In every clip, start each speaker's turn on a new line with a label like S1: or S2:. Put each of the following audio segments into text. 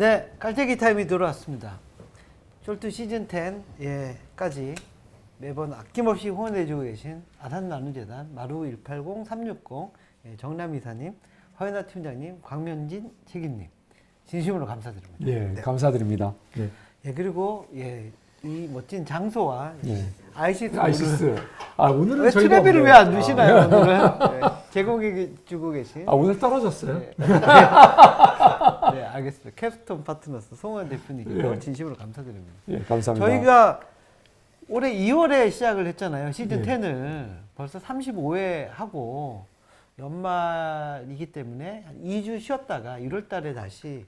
S1: 네, 깔때기 타임이 돌아왔습니다. 쫄뚜 시즌 10까지 매번 아낌없이 후원해주고 계신 아산나눔재단 마루 180-360 정남 이사님, 허연아 팀장님, 광면진 책임님 진심으로 감사드립니다.
S2: 예,
S1: 네.
S2: 감사드립니다. 네.
S1: 예, 그리고 이 멋진 장소와
S2: 예.
S1: 아이시스
S2: 오늘은
S1: 왜
S2: 저희가
S1: 트레비를 왜 안 주시나요? 오늘은 제공해 주고 계신.
S2: 오늘 떨어졌어요.
S1: 네. 네, 알겠습니다. 캡스톤 파트너스 송원 대표님께
S2: 예.
S1: 진심으로 감사드립니다.
S2: 예, 감사합니다.
S1: 저희가 올해 2월에 시작을 했잖아요. 시즌
S2: 예.
S1: 10을 벌써 35회 하고 연말이기 때문에 한 2주 쉬었다가 1월 달에 다시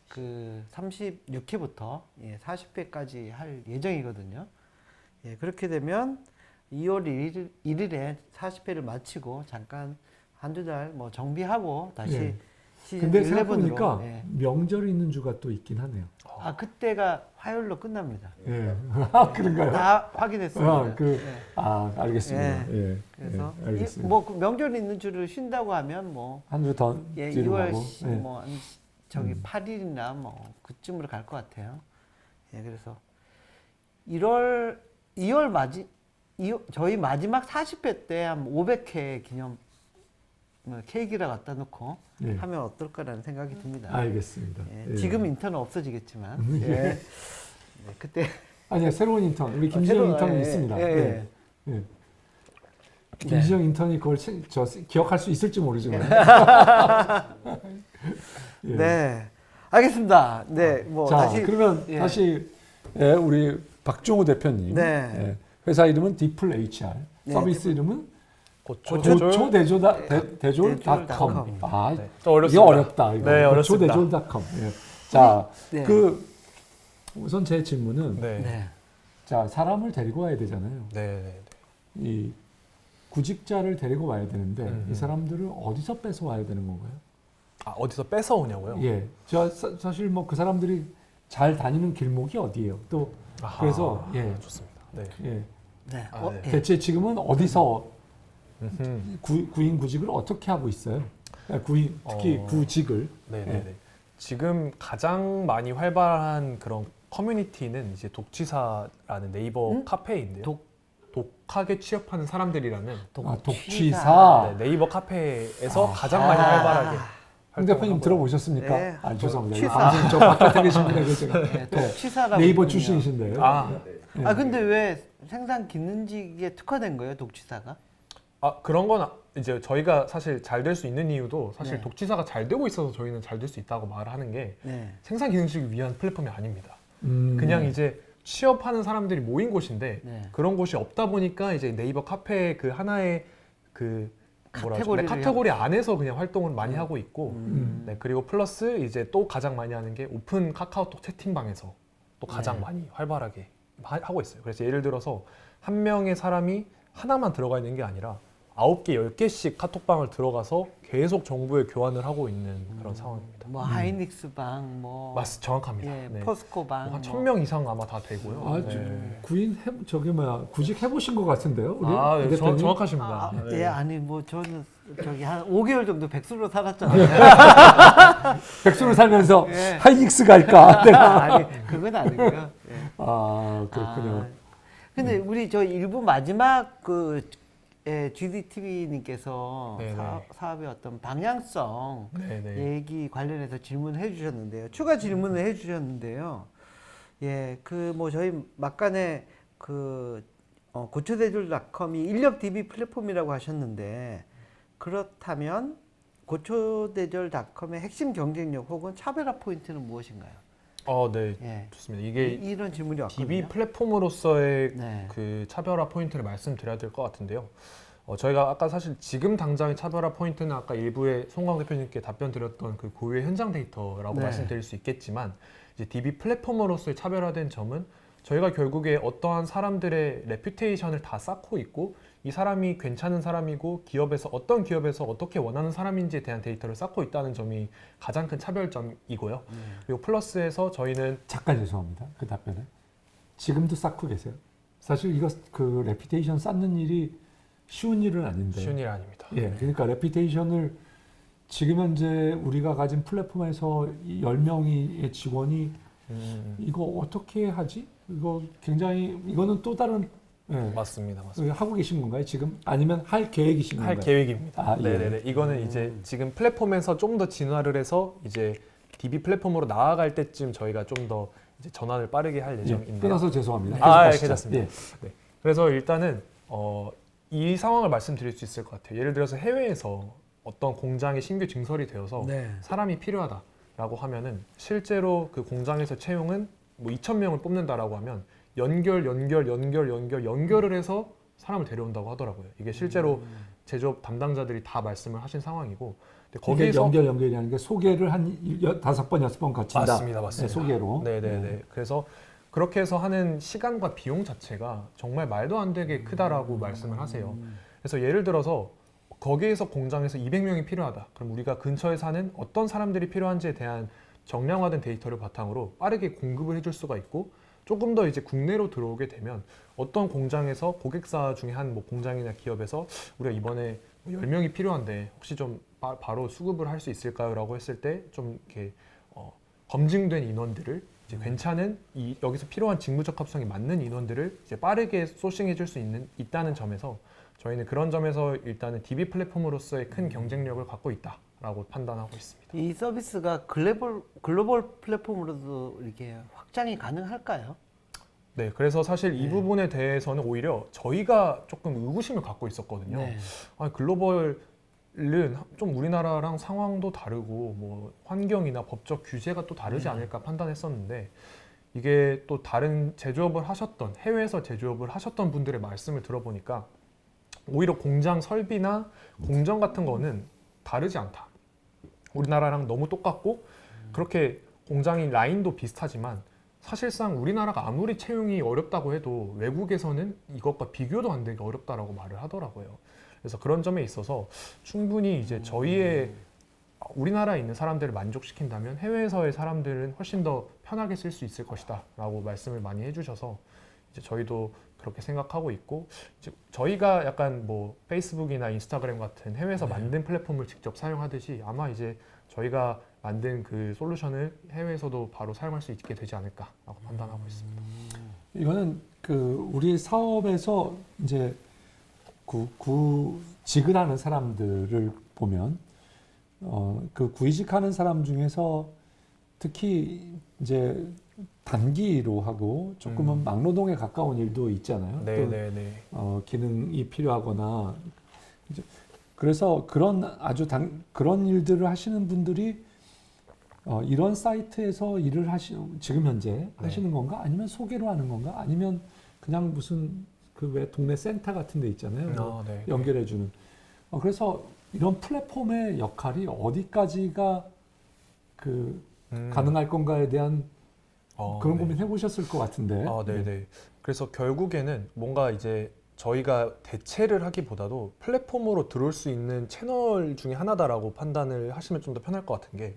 S1: 그 36회부터 40회까지 할 예정이거든요. 예, 그렇게 되면 2월 1일에 40회를 마치고 잠깐 한두 달 뭐 정비하고 다시
S2: 예.
S1: 시즌
S2: 근데
S1: 11으로.
S2: 생각해보니까 명절이 있는 주가 또 있긴 하네요.
S1: 그때가 화요일로 끝납니다.
S2: 예. 그런가요?
S1: 다 확인했습니다. 예.
S2: 알겠습니다. 예.
S1: 그래서
S2: 예, 알겠습니다.
S1: 뭐 명절 있는 주를 쉰다고 하면 뭐
S2: 한 주 더
S1: 예,
S2: 뒤로
S1: 2월
S2: 가고. 예.
S1: 뭐 저기 8일이나 뭐 그쯤으로 갈 것 같아요. 예, 그래서 2월 저희 마지막 40회 때 한 500회 기념 케이크를 갖다 놓고
S2: 예.
S1: 하면 어떨까라는 생각이 듭니다.
S2: 알겠습니다.
S1: 예,
S2: 예.
S1: 지금 인턴은 없어지겠지만
S2: 예.
S1: 예. 네, 그때
S2: 아니야, 새로운 인턴. 우리 김지영 인턴이 있습니다.
S1: 예.
S2: 예. 김지영 인턴이 그걸 기억할 수 있을지 모르지만. 예.
S1: 네, 알겠습니다. 네, 뭐
S2: 자,
S1: 다시
S2: 그러면
S1: 예.
S2: 다시 우리 박종호 대표님.
S1: 네.
S2: 예. 회사 이름은 디플 HR.
S1: 네,
S2: 서비스 이름은
S3: 고초대졸.
S2: 고초대졸.com.
S3: 네. 좀 어렵습니다.
S2: 이게 어렵다. 이거.
S3: 네, 어렵습니다.
S2: 고초대졸.com. 예. 자,
S1: 네.
S2: 우선 제 질문은
S3: 네.
S1: 네.
S2: 자, 사람을 데리고 와야 되잖아요.
S3: 네. 네.
S2: 이 구직자를 데리고 와야 되는데 이 사람들을 어디서 뺏어 와야 되는 건가요?
S3: 어디서 뺏어 오냐고요?
S2: 예. 사실 뭐 그 사람들이 잘 다니는 길목이 어디예요? 또 그래서 예.
S3: 좋습니다. 네.
S2: 예.
S1: 네.
S3: 네.
S1: 예.
S2: 대체 지금은 어디서 구인 구직을 어떻게 하고 있어요? 특히 구직을.
S3: 네.
S2: 예.
S3: 네. 지금 가장 많이 활발한 그런 커뮤니티는 이제 독취사라는 네이버 카페인데요. 독하게 취업하는 사람들이라는
S2: 독취사.
S3: 네, 네이버 카페에서 가장 많이 활발하게.
S2: 황 대표님 들어보셨습니까?
S1: 네.
S2: 죄송합니다.
S1: 취사.
S2: 방송 저 바깥에 계신 분에게 제가
S1: 네, 독취사라고
S2: 네이버
S1: 있거든요.
S2: 출신이신데요.
S1: 근데 왜 생산 기능직에 특화된 거예요, 독취사가?
S3: 그런 건 이제 저희가 사실 잘 될 수 있는 이유도 사실
S1: 네.
S3: 독취사가 잘 되고 있어서 저희는 잘 될 수 있다고 말을 하는 게
S1: 네.
S3: 생산 기능직을 위한 플랫폼이 아닙니다. 그냥 이제 취업하는 사람들이 모인 곳인데
S1: 네.
S3: 그런 곳이 없다 보니까 이제 네이버 카페 그 하나의 그
S1: 카테고리를
S3: 카테고리 안에서 그냥 활동을 많이 하고 있고
S1: 네.
S3: 그리고 플러스 이제 또 가장 많이 하는 게 오픈 카카오톡 채팅방에서 또 가장
S1: 네.
S3: 많이 활발하게 하고 있어요. 그래서 예를 들어서 한 명의 사람이 하나만 들어가 있는 게 아니라 9개, 10개씩 카톡방을 들어가서 계속 정보에 교환을 하고 있는 그런 상황입니다.
S1: 뭐 하이닉스 방, 뭐
S3: 정확합니다.
S1: 예,
S3: 네.
S1: 포스코 방,
S3: 한 1000명 이상 아마 다 되고요.
S2: 구직 해보신 것 같은데요, 우리
S3: 네,
S2: 대표님?
S3: 정확하십니다. 네.
S1: 예, 아니 뭐 저는 저기 한 5개월 정도 백수로 살았잖아요.
S2: 백수로 살면서
S1: 예.
S2: 하이닉스 갈까? 내가.
S1: 아니 그건 아니고요. 예.
S2: 그렇군요.
S1: 근데 우리 저 일부 마지막 GDTV님께서
S3: 네네.
S1: 사업의 어떤 방향성
S3: 네네.
S1: 얘기 관련해서 질문을 해주셨는데요. 추가 질문을 해주셨는데요. 예, 뭐 저희 막간에 고초대졸닷컴이 인력 DB 플랫폼이라고 하셨는데 그렇다면 고초대졸닷컴의 핵심 경쟁력 혹은 차별화 포인트는 무엇인가요?
S3: 네,
S1: 예.
S3: 좋습니다. 이게
S1: 이런 질문이 왔거든요.
S3: DB 플랫폼으로서의
S1: 네.
S3: 그 차별화 포인트를 말씀드려야 될 것 같은데요. 저희가 아까 사실 지금 당장의 차별화 포인트는 아까 일부에 송광 대표님께 답변 드렸던 그 고유의 현장 데이터라고
S1: 네.
S3: 말씀드릴 수 있겠지만 이제 DB 플랫폼으로서의 차별화된 점은 저희가 결국에 어떠한 사람들의 레퓨테이션을 다 쌓고 있고 이 사람이 괜찮은 사람이고 기업에서 어떤 기업에서 어떻게 원하는 사람인지에 대한 데이터를 쌓고 있다는 점이 가장 큰 차별점이고요. 그리고 플러스에서 저희는
S2: 잠깐 죄송합니다. 그 답변에 지금도 쌓고 계세요. 사실 이거 그 레피테이션 쌓는 일이 쉬운 일은 아닌데.
S3: 쉬운 일 아닙니다.
S2: 예, 그러니까 레피테이션을 지금 현재 우리가 가진 플랫폼에서 10명의 직원이 이거 어떻게 하지? 이거 굉장히 이거는 또 다른
S3: 맞습니다.
S2: 하고 계신 건가요 지금? 아니면 할 계획이신 건가요?
S3: 할 계획입니다.
S2: 아, 예.
S3: 네네네. 이거는 이제 지금 플랫폼에서 좀 더 진화를 해서 이제 DB 플랫폼으로 나아갈 때쯤 저희가 좀 더 이제 전환을 빠르게 할 예정인데요.
S2: 끊어서 죄송합니다.
S3: 아, 예,
S2: 계속하시죠.
S3: 괜찮습니다.
S2: 예.
S3: 네. 그래서 일단은 이 상황을 말씀드릴 수 있을 것 같아요. 예를 들어서 해외에서 어떤 공장에 신규 증설이 되어서
S1: 네.
S3: 사람이 필요하다라고 하면은 실제로 그 공장에서 채용은 뭐 2,000명을 뽑는다라고 하면 연결을 해서 사람을 데려온다고 하더라고요. 이게 실제로 제조업 담당자들이 다 말씀을 하신 상황이고 근데
S2: 거기서
S3: 거기에서
S2: 연결이라는 게 소개를 한 5번, 6번 거친다.
S3: 맞습니다.
S2: 네, 소개로.
S3: 네네네. 그래서 그렇게 해서 하는 시간과 비용 자체가 정말 말도 안 되게 크다라고 말씀을 하세요. 그래서 예를 들어서 거기에서 공장에서 200명이 필요하다. 그럼 우리가 근처에 사는 어떤 사람들이 필요한지에 대한 정량화된 데이터를 바탕으로 빠르게 공급을 해줄 수가 있고 조금 더 이제 국내로 들어오게 되면 어떤 공장에서 고객사 중에 한 뭐 공장이나 기업에서 우리가 이번에 10명이 필요한데 혹시 좀 바로 수급을 할 수 있을까요? 라고 했을 때 좀 이렇게 검증된 인원들을 이제 괜찮은 여기서 필요한 직무 적합성이 맞는 인원들을 이제 빠르게 소싱해 줄 수 있다는 점에서 저희는 그런 점에서 일단은 DB 플랫폼으로서의 큰 경쟁력을 갖고 있다라고 판단하고 있습니다.
S1: 이 서비스가 글로벌 플랫폼으로도 이렇게 확장이 가능할까요?
S3: 네, 그래서 사실 이
S1: 네.
S3: 부분에 대해서는 오히려 저희가 조금 의구심을 갖고 있었거든요.
S1: 네.
S3: 아니, 글로벌은 좀 우리나라랑 상황도 다르고 뭐 환경이나 법적 규제가 또 다르지 않을까 판단했었는데 이게 또 다른 제조업을 하셨던 해외에서 제조업을 하셨던 분들의 말씀을 들어보니까 오히려 공장 설비나 공정 같은 거는 다르지 않다. 우리나라랑 너무 똑같고 그렇게 공장이 라인도 비슷하지만 사실상 우리나라가 아무리 채용이 어렵다고 해도 외국에서는 이것과 비교도 안 되게 어렵다라고 말을 하더라고요. 그래서 그런 점에 있어서 충분히 이제 저희의 우리나라에 있는 사람들을 만족시킨다면 해외에서의 사람들은 훨씬 더 편하게 쓸 수 있을 것이다라고 말씀을 많이 해주셔서 이제 저희도 그렇게 생각하고 있고 이제 저희가 약간 뭐 페이스북이나 인스타그램 같은 해외에서 만든 플랫폼을 직접 사용하듯이 아마 이제 저희가 만든 그 솔루션을 해외에서도 바로 사용할 수 있게 되지 않을까라고 판단하고 있습니다.
S2: 이거는 그 우리 사업에서 이제 구직을 하는 사람들을 보면 그 구이직하는 사람 중에서 특히 이제 단기로 하고 조금은 막노동에 가까운 일도 있잖아요.
S3: 네네네.
S2: 또 기능이 필요하거나 이제 그래서 그런 그런 일들을 하시는 분들이 이런 사이트에서 일을 지금 현재 하시는 건가? 아니면 소개로 하는 건가? 아니면 그냥 무슨 그 왜 동네 센터 같은 데 있잖아요.
S3: 네.
S2: 연결해주는. 그래서 이런 플랫폼의 역할이 어디까지가 가능할 건가에 대한 그런 고민 해보셨을 것 같은데.
S3: 네네. 그래서 결국에는 뭔가 이제 저희가 대체를 하기보다도 플랫폼으로 들어올 수 있는 채널 중에 하나다라고 판단을 하시면 좀 더 편할 것 같은 게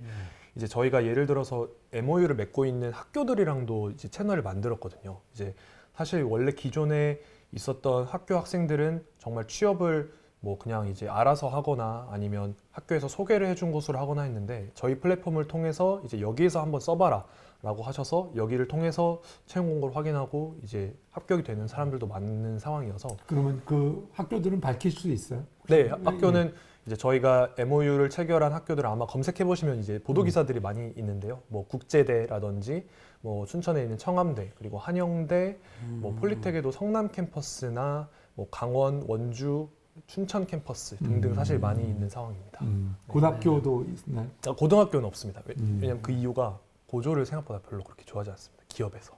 S3: 이제 저희가 예를 들어서 MOU를 맺고 있는 학교들이랑도 이제 채널을 만들었거든요. 이제 사실 원래 기존에 있었던 학교 학생들은 정말 취업을 뭐 그냥 이제 알아서 하거나 아니면 학교에서 소개를 해준 곳으로 하거나 했는데 저희 플랫폼을 통해서 이제 여기에서 한번 써봐라 라고 하셔서 여기를 통해서 채용 공고를 확인하고 이제 합격이 되는 사람들도 많은 상황이어서
S2: 그러면 그 학교들은 밝힐 수 있어요?
S3: 네, 학교는 이제 저희가 MOU를 체결한 학교들을 아마 검색해 보시면 이제 보도 기사들이 많이 있는데요. 뭐 국제대라든지 뭐 춘천에 있는 청암대 그리고 한영대, 뭐 폴리텍에도 성남 캠퍼스나 뭐 강원, 원주, 춘천 캠퍼스 등등 사실 많이 있는 상황입니다.
S2: 고등학교도 있나요?
S3: 고등학교는 없습니다. 왜냐면 그
S2: 음.
S3: 이유가 고졸을 생각보다 별로 그렇게 좋아하지 않습니다. 기업에서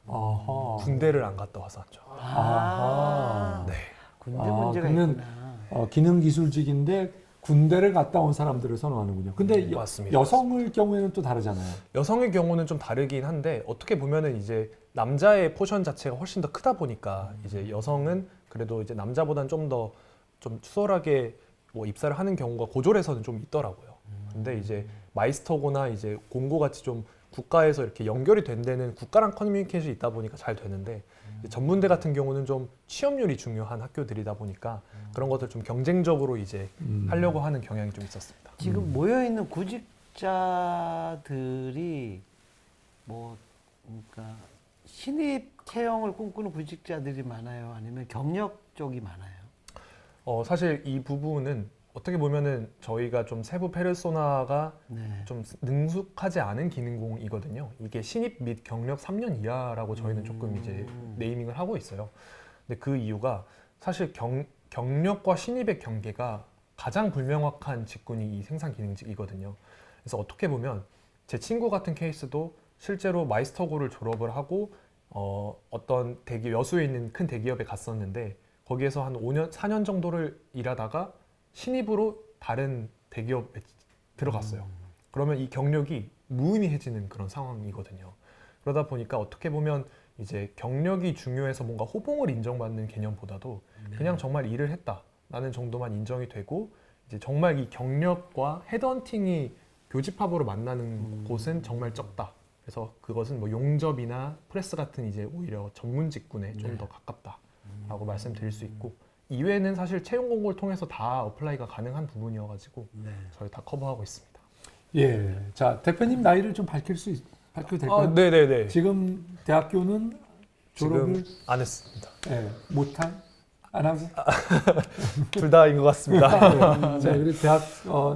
S2: 아하.
S3: 군대를 안 갔다 와서 안 좋아.
S2: 아하.
S3: 네.
S1: 군대 문제가
S2: 그러면
S1: 있구나.
S2: 기능기술직인데 군대를 갔다 온 사람들을 선호하는군요. 근데
S3: 맞습니다.
S2: 여성의 경우에는 또 다르잖아요.
S3: 여성의 경우는 좀 다르긴 한데 어떻게 보면은 이제 남자의 포션 자체가 훨씬 더 크다 보니까 이제 여성은 그래도 이제 남자보다는 좀 더 좀 수월하게 뭐 입사를 하는 경우가 고졸에서는 좀 있더라고요. 근데 이제 마이스터고나 이제 공고 같이 좀 국가에서 이렇게 연결이 된 데는 국가랑 커뮤니케이션이 있다 보니까 잘 되는데 전문대 같은 경우는 좀 취업률이 중요한 학교들이다 보니까 그런 것들 좀 경쟁적으로 이제 하려고 하는 경향이 좀 있었습니다.
S1: 지금 모여 있는 구직자들이 뭐 그러니까 신입 채용을 꿈꾸는 구직자들이 많아요, 아니면 경력 쪽이 많아요?
S3: 사실 이 부분은 어떻게 보면은 저희가 좀 세부 페르소나가
S1: 네.
S3: 좀 능숙하지 않은 기능공이거든요. 이게 신입 및 경력 3년 이하라고 저희는 조금 이제 네이밍을 하고 있어요. 근데 그 이유가 사실 경력과 신입의 경계가 가장 불명확한 직군이 이 생산 기능직이거든요. 그래서 어떻게 보면 제 친구 같은 케이스도 실제로 마이스터고를 졸업을 하고 어떤 여수에 있는 큰 대기업에 갔었는데 거기에서 한 5년, 4년 정도를 일하다가 신입으로 다른 대기업에 들어갔어요. 그러면 이 경력이 무의미해지는 그런 상황이거든요. 그러다 보니까 어떻게 보면 이제 경력이 중요해서 뭔가 호봉을 인정받는 개념보다도 그냥 정말 일을 했다라는 정도만 인정이 되고 이제 정말 이 경력과 헤드헌팅이 교집합으로 만나는 곳은 정말 적다. 그래서 그것은 뭐 용접이나 프레스 같은 이제 오히려 전문 직군에 좀 더 가깝다라고 말씀드릴 수 있고 이외에는 사실 채용 공고를 통해서 다 어플라이가 가능한 부분이어가지고 저희 다 커버하고 있습니다.
S2: 예. 자, 대표님 나이를 좀 밝혀도 될까요?
S3: 네네네.
S2: 지금 대학교는 졸업을
S3: 지금 안 했습니다.
S2: 예, 못한? 안 하고?
S3: 둘 다인 것 같습니다.
S2: 자, 그리고 대학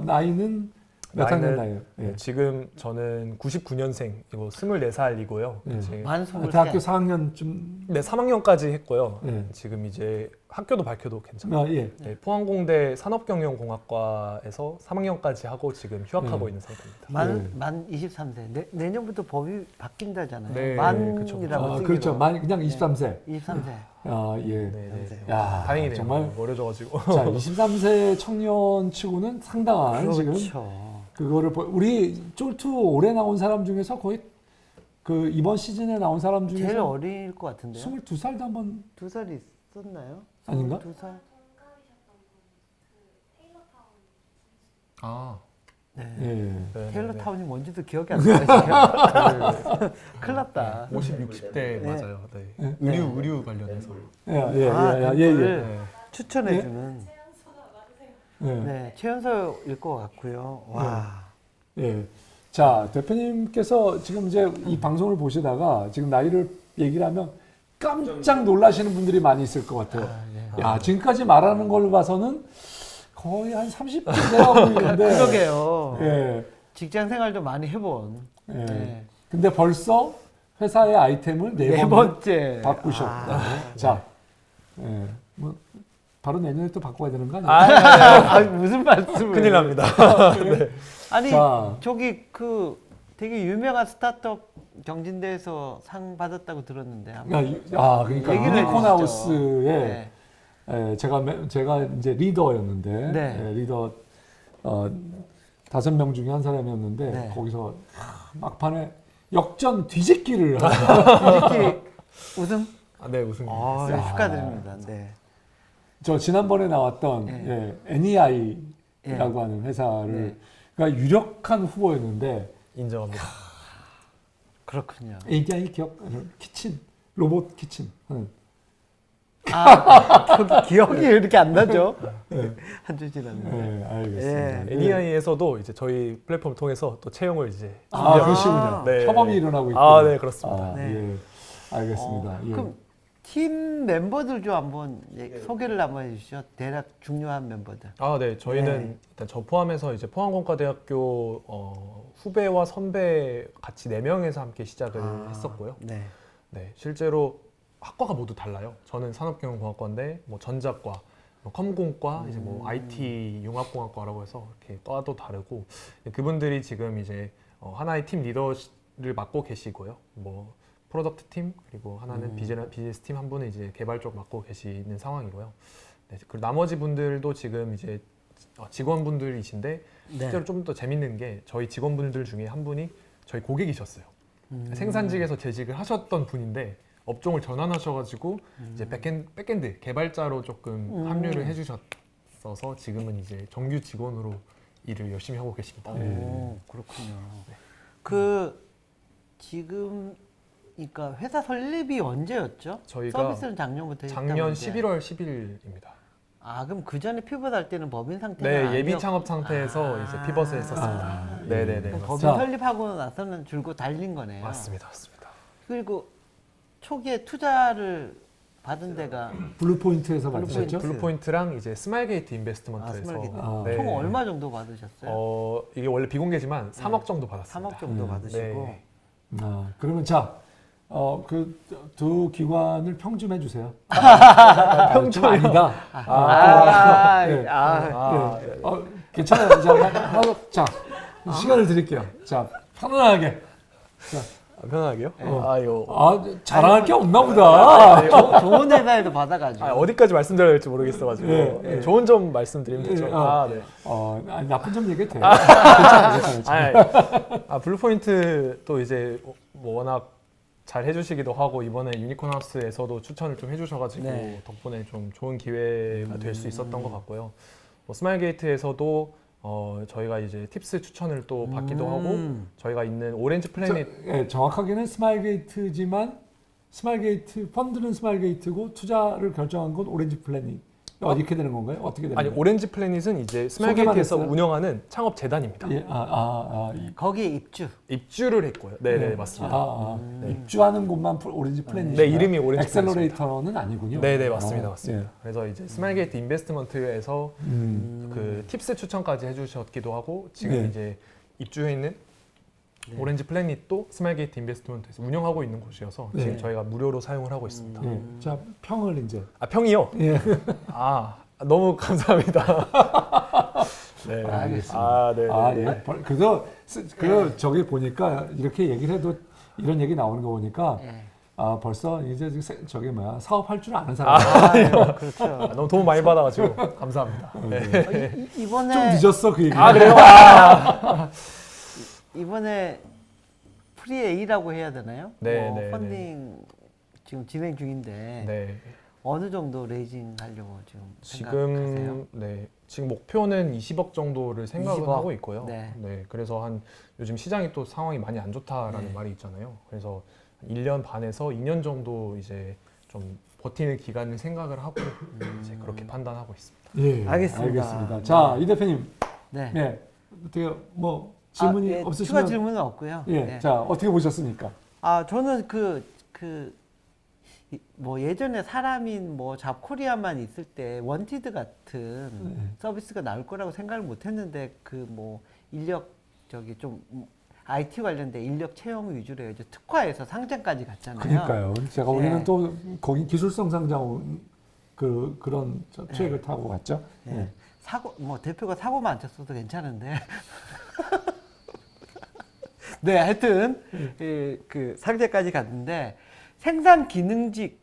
S2: 나이는 몇 학년 나이예요? 예.
S3: 지금 저는 99년생이고 24살이고요.
S2: 예.
S1: 만 23.
S2: 대학교 4학년쯤.
S3: 네, 3학년까지 했고요.
S2: 예.
S3: 지금 이제 학교도 밝혀도 괜찮아요.
S2: 예.
S3: 네, 포항공대 산업경영공학과에서 3학년까지 하고 지금 휴학하고 있는 상태입니다.
S1: 만 23세. 내년부터 법이 바뀐다잖아요.
S3: 네,
S1: 만이라고 쓰기로.
S2: 그렇죠. 그냥 23세.
S1: 23세.
S2: 아, 예.
S3: 네네.
S2: 야,
S3: 다행이네요.
S2: 정말.
S3: 어려져가지고.
S2: 자, 23세 청년 치고는 상당한 지금
S1: 그렇죠.
S2: 그거를 우리 쫄투 올해 나온 사람 중에서 거의 그 이번 시즌에 나온 사람
S1: 제일
S2: 중에서
S1: 어릴 것 같은데요?
S2: 22살도 한번
S1: 2살 있었나요?
S2: 아닌가?
S1: 22살?
S3: 아,
S1: 네.
S2: 예.
S3: 네,
S1: 테일러
S3: 네.
S1: 타운이 뭔지도 기억이 안 나요. 큰일 났다.
S3: 50, 60대 맞아요. 네. 의류 관련해서.
S2: 예.
S1: 그거를
S3: 네.
S1: 추천해주는
S2: 예.
S1: 네, 최연소일 것 같고요. 와.
S2: 예. 자, 대표님께서 지금 이제 이 방송을 보시다가 지금 나이를 얘기를 하면 깜짝 놀라시는 분들이 많이 있을 것 같아요. 야, 지금까지 말하는 걸 봐서는 거의 한 30대 되어 보이는데.
S1: 그러게요.
S2: 예.
S1: 직장 생활도 많이 해본.
S2: 예.
S1: 네.
S2: 근데 벌써 회사의 아이템을
S1: 네
S2: 네 번
S1: 번째.
S2: 바꾸셨다. 자, 예. 뭐 바로 내년에 또 바꿔야 되는 거 아니에요?
S1: 무슨 말씀을.
S3: 큰일 납니다.
S1: 아니,
S2: 자.
S1: 저기 그 되게 유명한 스타트업 경진대에서 상 받았다고 들었는데.
S2: 그러니까
S1: 얘기를
S2: 유니콘하우스에
S1: 네.
S2: 예, 제가 이제 리더였는데
S1: 네.
S2: 예, 리더 5명 중에 한 사람이었는데
S1: 네.
S2: 거기서 막판에 역전 뒤집기를 하고
S1: 솔직히 우승?
S3: 네, 우승.
S1: 축하드립니다. 네.
S2: 저 지난번에 나왔던
S1: 네.
S2: NEI라고 하는 회사를 그러니까 유력한 후보였는데
S3: 인정합니다.
S1: 그렇군요.
S2: NEI 키친 로봇 키친
S1: 기억이 왜 이렇게 안 나죠? 한 주 지났는데.
S2: 네, 알겠습니다.
S1: 예.
S3: NEI에서도 이제 저희 플랫폼 통해서 또 채용을 이제
S2: 그러시군요.
S3: 네.
S2: 협업이 일어나고 있고.
S3: 네, 그렇습니다.
S1: 네.
S2: 예. 알겠습니다. 예.
S1: 그럼 팀 멤버들 좀 한번 소개를 한번 해주시죠. 대략 중요한 멤버들.
S3: 네, 저희는
S1: 네.
S3: 일단 저 포함해서 이제 포항공과대학교 후배와 선배 같이 4명에서 함께 시작을 했었고요.
S1: 네.
S3: 네, 실제로 학과가 모두 달라요. 저는 산업경영공학과인데 뭐 전자과, 뭐 컴공과, 이제 뭐 IT 융합공학과라고 해서 이렇게 과도 다르고 그분들이 지금 이제 하나의 팀 리더를 맡고 계시고요. 뭐 프로덕트 팀 그리고 하나는 비즈니스 팀 한 분은 이제 개발 쪽 맡고 계시는 상황이고요. 네, 그리고 나머지 분들도 지금 이제 직원분들이신데 실제로 좀 더 재밌는 게 저희 직원분들 중에 한 분이 저희 고객이셨어요. 생산직에서 재직을 하셨던 분인데 업종을 전환하셔가지고 이제 백엔드 개발자로 조금 합류를 해주셨어서 지금은 이제 정규 직원으로 일을 열심히 하고 계십니다.
S1: 오, 그렇군요. 그 지금 그러니까 회사 설립이 언제였죠?
S3: 저희가
S1: 서비스는 작년부터
S3: 작년
S1: 했다는데.
S3: 11월 10일입니다.
S1: 아 그럼 그 전에 피벗할 때는 법인 상태가
S3: 네, 예비
S1: 아니었-
S3: 창업 상태에서
S1: 아.
S3: 이제 피벗을 했었습니다.
S2: 아,
S3: 네네네.
S1: 그럼
S3: 맞습니다.
S1: 법인
S2: 자.
S1: 설립하고 나서는 줄곧 달린 거네요.
S3: 맞습니다. 맞습니다.
S1: 그리고 초기에 투자를 받은 데가
S2: 블루포인트에서
S1: 블루포인트.
S2: 받으셨죠?
S3: 블루포인트랑 이제 스마일게이트 인베스트먼트에서
S1: 스마일게이트.
S2: 아.
S3: 네.
S1: 총 얼마 정도 받으셨어요?
S3: 이게 원래 비공개지만 3억 정도 받았습니다.
S1: 3억 정도 받으시고
S3: 네.
S2: 아, 그러면 자, 그 두 기관을 평점해 주세요. 평점 아니다. 네. 괜찮아요. 자, 시간을 드릴게요. 자, 편안하게.
S3: 편하게요?
S2: 자랑할 게 없나 보다.
S1: 좋은 회사에도 받아가지고
S3: 어디까지 말씀드려야 될지 모르겠어가지고
S2: 네, 네.
S3: 좋은 점 말씀드리면 되죠.
S2: 네,
S3: 네.
S2: 아니, 나쁜 점 얘기해도 돼요. 괜찮아요.
S3: 블루포인트 또 이제 뭐 워낙 잘 해주시기도 하고 이번에 유니콘 하우스에서도 추천을 좀 해주셔가지고
S1: 네.
S3: 덕분에 좀 좋은 기회가 될 수 있었던 것 같고요. 뭐 스마일게이트에서도 저희가 이제 팁스 추천을 또 받기도 하고 저희가 있는 오렌지 플래닛
S2: 정확하게는 스마일게이트지만 스마일게이트 펀드는 스마일게이트고 투자를 결정한 건 오렌지 플래닛. 이렇게 되는 건가요? 어떻게 되는
S3: 아니
S2: 거예요?
S3: 오렌지 플래닛은 이제 스마일게이트에서
S2: 소개만 했어요?
S3: 운영하는 창업 재단입니다.
S2: 예,
S1: 거기에 입주.
S3: 입주를 했고요. 네네 맞습니다.
S2: 입주하는 곳만 오렌지 플래닛.
S3: 네, 이름이 오렌지
S2: 엑셀러레이터는 아니군요.
S3: 네네 맞습니다.
S2: 아,
S3: 맞습니다. 그래서 이제 스마일게이트 인베스트먼트에서
S2: 예.
S3: 그 팁스 추천까지 해주셨기도 하고 지금
S2: 네.
S3: 이제 입주해 있는 오렌지 플래닛도 스마일게이트 인베스트먼트에서 운영하고 있는 곳이어서
S2: 네.
S3: 지금 저희가 무료로 사용을 하고 있습니다.
S2: 예. 자, 평을 이제.
S3: 평이요?
S2: 예.
S3: 너무 감사합니다. 네.
S2: 알겠습니다.
S3: 네.
S2: 예. 그래서 저기 보니까 이렇게 얘기를 해도 이런 얘기 나오는 거 보니까
S1: 예.
S2: 벌써 이제 저기 사업할 줄 아는 사람.
S1: 그렇죠.
S3: 너무 도움 많이 받아가지고 감사합니다.
S1: 이번에
S2: 좀 늦었어 그 얘기.
S3: 그래요?
S1: 이번에 프리 A라고 해야 되나요?
S3: 네,
S1: 뭐
S3: 네,
S1: 펀딩 지금 진행 중인데
S3: 네.
S1: 어느 정도 레이징 하려고 지금 생각하세요?
S3: 지금 목표는 20억 정도를 생각을
S1: 20억?
S3: 하고 있고요.
S1: 네.
S3: 그래서 요즘 시장이 또 상황이 많이 안 좋다라는 말이 있잖아요. 그래서 1년 반에서 2년 정도 이제 좀 버티는 기간을 생각을 하고 이제 그렇게 판단하고 있습니다.
S2: 예,
S1: 알겠습니다.
S2: 자, 이 대표님.
S1: 네.
S2: 네. 어떻게 질문이
S1: 예,
S2: 없으시면
S1: 추가 질문은 없고요.
S2: 예.
S1: 네.
S2: 자, 어떻게 보셨습니까?
S1: 저는 뭐 예전에 사람인 뭐 잡코리아만 있을 때 원티드 같은
S2: 네.
S1: 서비스가 나올 거라고 생각을 못 했는데 그 뭐 인력 좀 IT 관련된 인력 채용 위주로 이제 특화해서 상장까지 갔잖아요.
S2: 그러니까요. 제가 보기에는
S1: 네.
S2: 또 거기 기술성 상장 그런 트랙을 타고 갔죠.
S1: 예.
S2: 예.
S1: 대표가 사고만 안 쳤어도 괜찮은데. 네, 하여튼 그 상대까지 갔는데 생산 기능직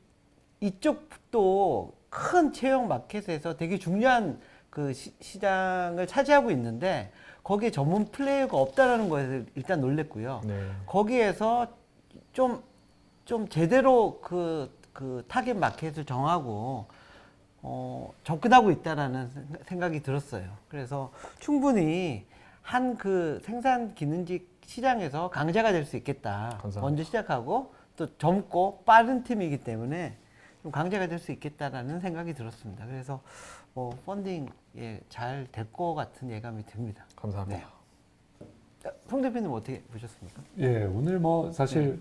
S1: 이쪽도 큰 채용 마켓에서 되게 중요한 그 시장을 차지하고 있는데 거기에 전문 플레이어가 없다라는 거에서 일단 놀랬고요.
S3: 네.
S1: 거기에서 좀 제대로 그 타겟 마켓을 정하고 접근하고 있다라는 생각이 들었어요. 그래서 충분히 한 그 생산 기능직 시장에서 강자가 될 수 있겠다.
S3: 감사합니다.
S1: 먼저 시작하고 또 젊고 빠른 팀이기 때문에 좀 강자가 될 수 있겠다라는 생각이 들었습니다. 그래서 펀딩 잘 될 것 같은 예감이 듭니다.
S3: 감사합니다.
S1: 송 대표님 어떻게 보셨습니까?
S2: 예, 오늘 사실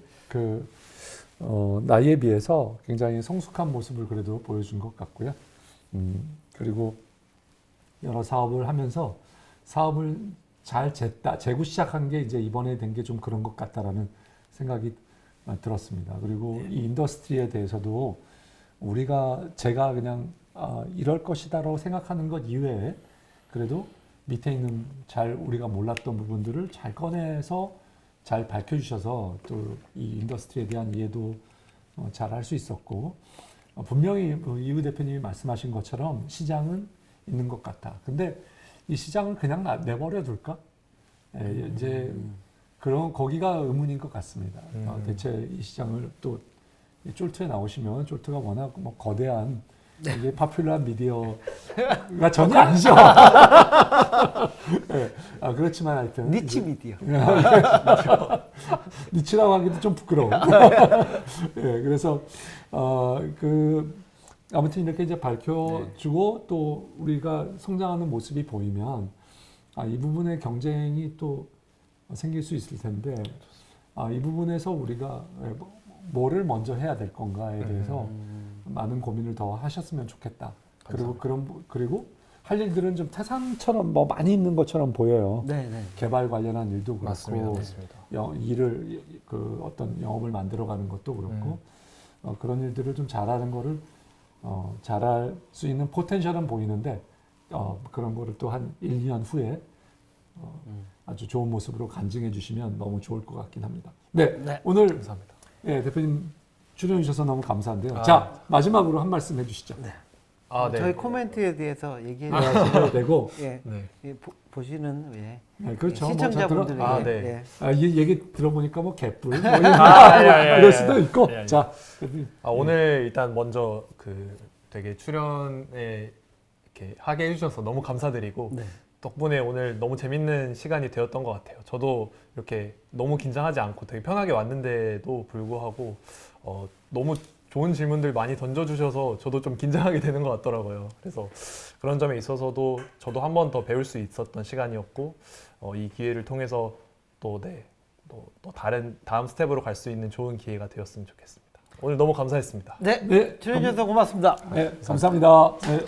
S2: 나이에 비해서 굉장히 성숙한 모습을 그래도 보여준 것 같고요. 그리고 여러 사업을 하면서 사업을 잘 재고 시작한 게 이제 이번에 된 게 좀 그런 것 같다라는 생각이 들었습니다. 그리고 이 인더스트리에 대해서도 제가 그냥 이럴 것이다라고 생각하는 것 이외에 그래도 밑에 있는 우리가 몰랐던 부분들을 잘 꺼내서 잘 밝혀주셔서 또 이 인더스트리에 대한 이해도 잘 할 수 있었고 분명히 이우 대표님이 말씀하신 것처럼 시장은 있는 것 같다. 근데 이 시장을 그냥 내버려 둘까? 이제 거기가 의문인 것 같습니다. 대체 이 시장을 또 쫄트에 나오시면 쫄트가 워낙 거대한 이게 파퓰러 미디어가 전혀 아니죠. 네. 그렇지만 하여튼
S1: 니치 미디어.
S2: 니치라고 하기도 좀 부끄러워. 네, 그래서 아무튼 이렇게 이제 밝혀주고 또 우리가 성장하는 모습이 보이면 이 부분의 경쟁이 또 생길 수 있을 텐데 이 부분에서 우리가 뭐를 먼저 해야 될 건가에 대해서 많은 고민을 더 하셨으면 좋겠다. 그리고 할 일들은 좀 태산처럼 뭐 많이 있는 것처럼 보여요.
S1: 네, 네.
S2: 개발 관련한 일도 그렇고
S3: 맞습니다.
S2: 일을 그 어떤 영업을 만들어가는 것도 그렇고 그런 일들을 좀 잘하는 거를 잘할 수 있는 포텐셜은 보이는데 그런 거를 또 한 1, 2년 후에 아주 좋은 모습으로 간증해 주시면 너무 좋을 것 같긴 합니다. 네,
S1: 네.
S2: 오늘
S3: 감사합니다.
S2: 대표님 출연해 주셔서 너무 감사한데요. 자, 마지막으로 한 말씀 해주시죠.
S1: 네.
S3: 네.
S1: 저희 코멘트에 대해서 얘기해
S2: 하셔도 되고,
S1: 예.
S3: 네.
S1: 보시는
S2: 네, 그렇죠.
S1: 시청자분들에게
S3: 뭐 네.
S1: 예.
S2: 이 얘기 들어보니까 뭐 개뿔 뭐
S3: 예.
S2: 이럴 수도 있고.
S3: 예.
S2: 자,
S3: 오늘 일단 먼저 그 되게 출연에 이렇게 하게 해주셔서 너무 감사드리고
S1: 네.
S3: 덕분에 오늘 너무 재밌는 시간이 되었던 것 같아요. 저도 이렇게 너무 긴장하지 않고 되게 편하게 왔는데도 불구하고 너무 좋은 질문들 많이 던져주셔서 저도 좀 긴장하게 되는 것 같더라고요. 그래서 그런 점에 있어서도 저도 한 번 더 배울 수 있었던 시간이었고 이 기회를 통해서 또 다음 스텝으로 갈 수 있는 좋은 기회가 되었으면 좋겠습니다. 오늘 너무 감사했습니다.
S1: 네.
S2: 네,
S1: 출연해 주셔서 고맙습니다.
S2: 네, 감사합니다. 네.